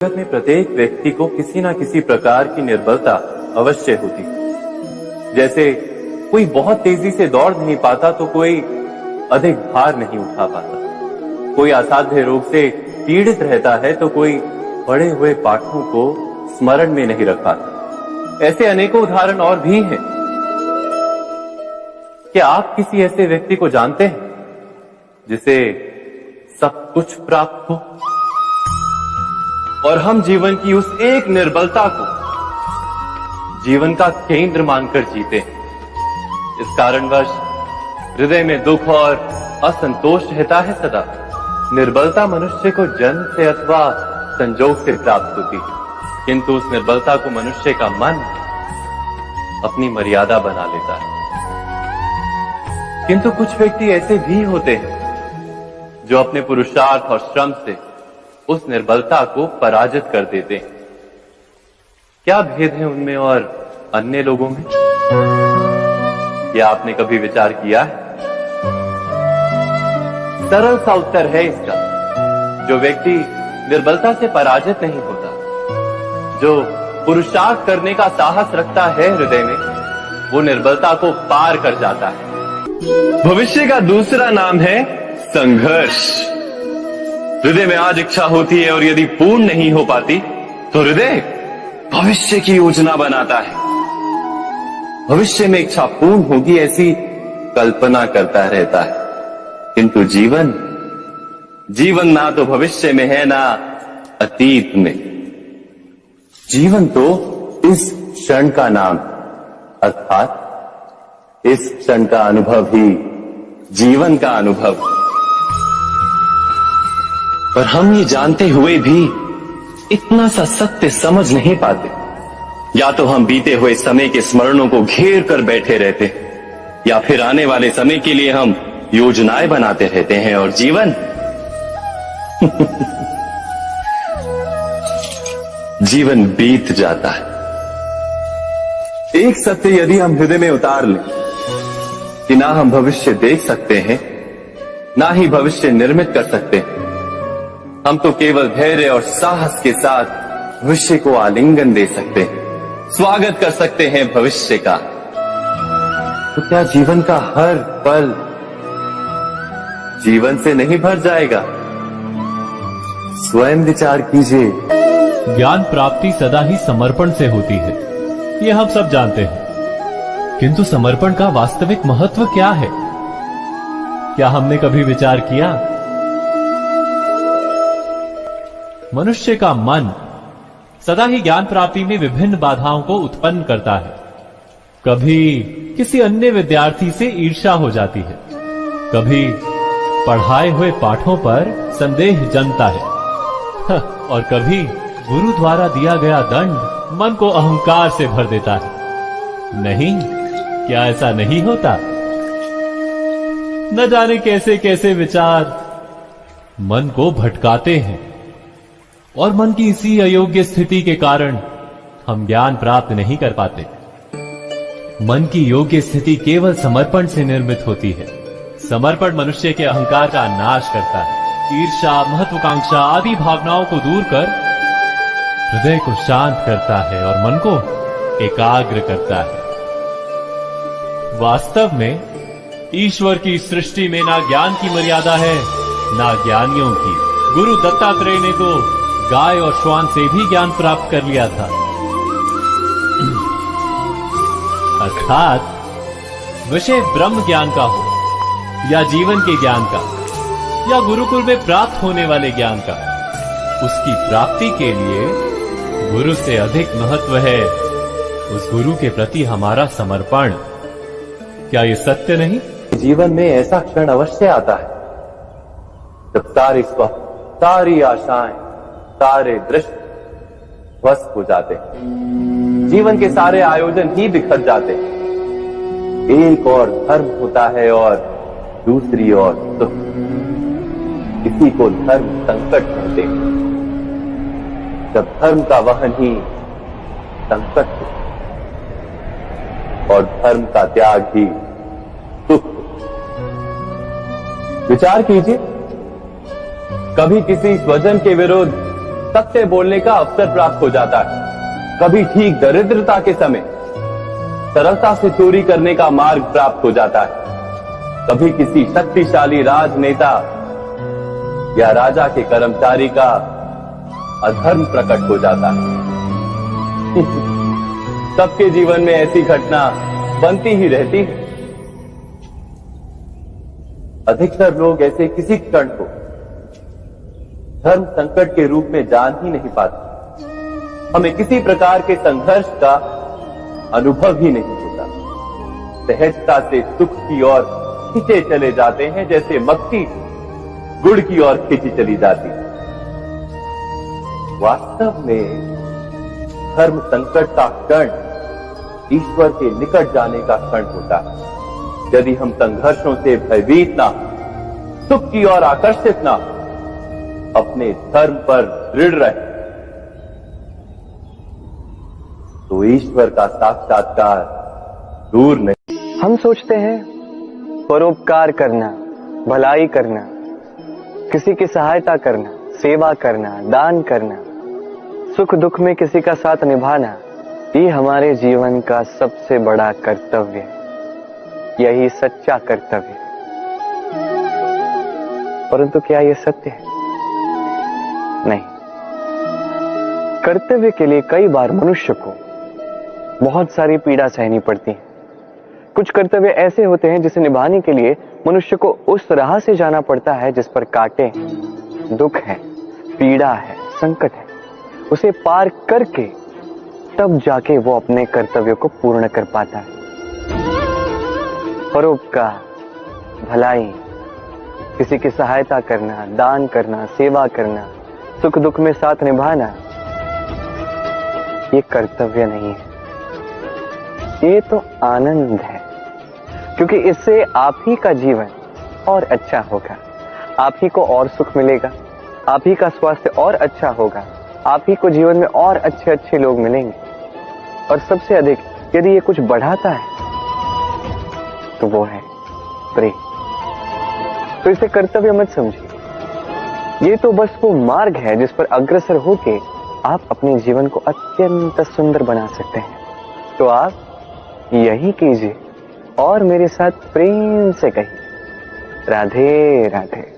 जगत में प्रत्येक व्यक्ति को किसी न किसी प्रकार की निर्बलता अवश्य होती है। जैसे कोई बहुत तेजी से दौड़ नहीं पाता तो कोई अधिक भार नहीं उठा पाता, कोई असाध्य रोग से पीड़ित रहता है तो कोई पढ़े हुए पाठों को स्मरण में नहीं रख पाता। ऐसे अनेकों उदाहरण और भी हैं। क्या आप किसी ऐसे व्यक्ति को जानते हैं जिसे सब कुछ प्राप्त हो और हम जीवन की उस एक निर्बलता को जीवन का केंद्र मानकर जीते हैं? इस कारणवश हृदय में दुख और असंतोष रहता है सदा। निर्बलता मनुष्य को जन्म से अथवा संजोग से प्राप्त होती है, किंतु उस निर्बलता को मनुष्य का मन अपनी मर्यादा बना लेता है। किंतु कुछ व्यक्ति ऐसे भी होते हैं जो अपने पुरुषार्थ और श्रम से उस निर्बलता को पराजित कर देते हैं। क्या भेद है उनमें और अन्य लोगों में? क्या आपने कभी विचार किया है? सरल सा उत्तर है इसका। जो व्यक्ति निर्बलता से पराजित नहीं होता, जो पुरुषार्थ करने का साहस रखता है हृदय में, वो निर्बलता को पार कर जाता है। भविष्य का दूसरा नाम है संघर्ष। हृदय में आज इच्छा होती है और यदि पूर्ण नहीं हो पाती तो हृदय भविष्य की योजना बनाता है। भविष्य में इच्छा पूर्ण होगी ऐसी कल्पना करता रहता है, किंतु जीवन ना तो भविष्य में है ना अतीत में। जीवन तो इस क्षण का नाम, अर्थात इस क्षण का अनुभव ही जीवन का अनुभव। पर हम ये जानते हुए भी इतना सा सत्य समझ नहीं पाते। या तो हम बीते हुए समय के स्मरणों को घेर कर बैठे रहते, या फिर आने वाले समय के लिए हम योजनाएं बनाते रहते हैं और जीवन जीवन बीत जाता है। एक सत्य यदि हम हृदय में उतार लें कि ना हम भविष्य देख सकते हैं, ना ही भविष्य निर्मित कर सकते हैं, हम तो केवल धैर्य और साहस के साथ भविष्य को आलिंगन दे सकते हैं, स्वागत कर सकते हैं भविष्य का। तो क्या जीवन का हर पल जीवन से नहीं भर जाएगा? स्वयं विचार कीजिए। ज्ञान प्राप्ति सदा ही समर्पण से होती है, ये हम सब जानते हैं। किंतु समर्पण का वास्तविक महत्व क्या है? क्या हमने कभी विचार किया? मनुष्य का मन सदा ही ज्ञान प्राप्ति में विभिन्न बाधाओं को उत्पन्न करता है। कभी किसी अन्य विद्यार्थी से ईर्ष्या हो जाती है, कभी पढ़ाए हुए पाठों पर संदेह जमता है और कभी गुरु द्वारा दिया गया दंड मन को अहंकार से भर देता है। नहीं, क्या ऐसा नहीं होता? न जाने कैसे कैसे विचार मन को भटकाते हैं और मन की इसी अयोग्य स्थिति के कारण हम ज्ञान प्राप्त नहीं कर पाते। मन की योग्य स्थिति केवल समर्पण से निर्मित होती है। समर्पण मनुष्य के अहंकार का नाश करता है, ईर्ष्या, महत्वाकांक्षा आदि भावनाओं को दूर कर हृदय को शांत करता है और मन को एकाग्र करता है। वास्तव में ईश्वर की सृष्टि में ना ज्ञान की मर्यादा है, ना ज्ञानियों की। गुरु दत्तात्रेय ने तो गाय और श्वान से भी ज्ञान प्राप्त कर लिया था। अर्थात विषय ब्रह्म ज्ञान का हो या जीवन के ज्ञान का या गुरुकुल में प्राप्त होने वाले ज्ञान का, उसकी प्राप्ति के लिए गुरु से अधिक महत्व है उस गुरु के प्रति हमारा समर्पण। क्या ये सत्य नहीं? जीवन में ऐसा क्षण अवश्य आता है जब सारे स्वप्न, सारी आशाएं, सारे दृश्य ध्वस्त हो जाते हैं। जीवन के सारे आयोजन ही बिखर जाते हैं। एक और धर्म होता है और दूसरी ओर सुख। इसी को धर्म संकट कहते हैं। जब धर्म का वहन ही संकट हो और धर्म का त्याग ही सुख हो। विचार कीजिए, कभी किसी स्वजन के विरुद्ध सत्य बोलने का अवसर प्राप्त हो जाता है। कभी ठीक दरिद्रता के समय सरलता से चोरी करने का मार्ग प्राप्त हो जाता है। कभी किसी शक्तिशाली राजनेता या राजा के कर्मचारी का अधर्म प्रकट हो जाता है। सबके जीवन में ऐसी घटना बनती ही रहती है। अधिकतर लोग ऐसे किसी क्षण को धर्म संकट के रूप में जान ही नहीं पाते। हमें किसी प्रकार के संघर्ष का अनुभव ही नहीं होता। सहजता से सुख की ओर खींचे चले जाते हैं, जैसे मक्खी गुड़ की ओर खींची चली जाती है। वास्तव में धर्म संकट का क्षण ईश्वर के निकट जाने का क्षण होता है। यदि हम संघर्षों से भयभीत ना, सुख की ओर आकर्षित ना, अपने धर्म पर दृढ़ रहे, तो ईश्वर का साक्षात्कार दूर नहीं। हम सोचते हैं परोपकार करना, भलाई करना, किसी की सहायता करना, सेवा करना, दान करना, सुख दुख में किसी का साथ निभाना, ये हमारे जीवन का सबसे बड़ा कर्तव्य है। यही सच्चा कर्तव्य है। परंतु क्या यह सत्य है? नहीं। कर्तव्य के लिए कई बार मनुष्य को बहुत सारी पीड़ा सहनी पड़ती है। कुछ कर्तव्य ऐसे होते हैं जिसे निभाने के लिए मनुष्य को उस राह से जाना पड़ता है जिस पर कांटे हैं, दुख है, पीड़ा है, संकट है। उसे पार करके तब जाके वो अपने कर्तव्य को पूर्ण कर पाता है। परोपकार, भलाई, किसी की सहायता करना, दान करना, सेवा करना, सुख दुख में साथ निभाना, ये कर्तव्य नहीं है, ये तो आनंद है। क्योंकि इससे आप ही का जीवन और अच्छा होगा, आप ही को और सुख मिलेगा, आप ही का स्वास्थ्य और अच्छा होगा, आप ही को जीवन में और अच्छे अच्छे लोग मिलेंगे। और सबसे अधिक यदि ये कुछ बढ़ाता है तो वो है प्रेम। तो इसे कर्तव्य मत समझिए, ये तो बस वो मार्ग है जिस पर अग्रसर होके आप अपने जीवन को अत्यंत सुंदर बना सकते हैं। तो आप यही कीजिए और मेरे साथ प्रेम से कहिए, राधे राधे।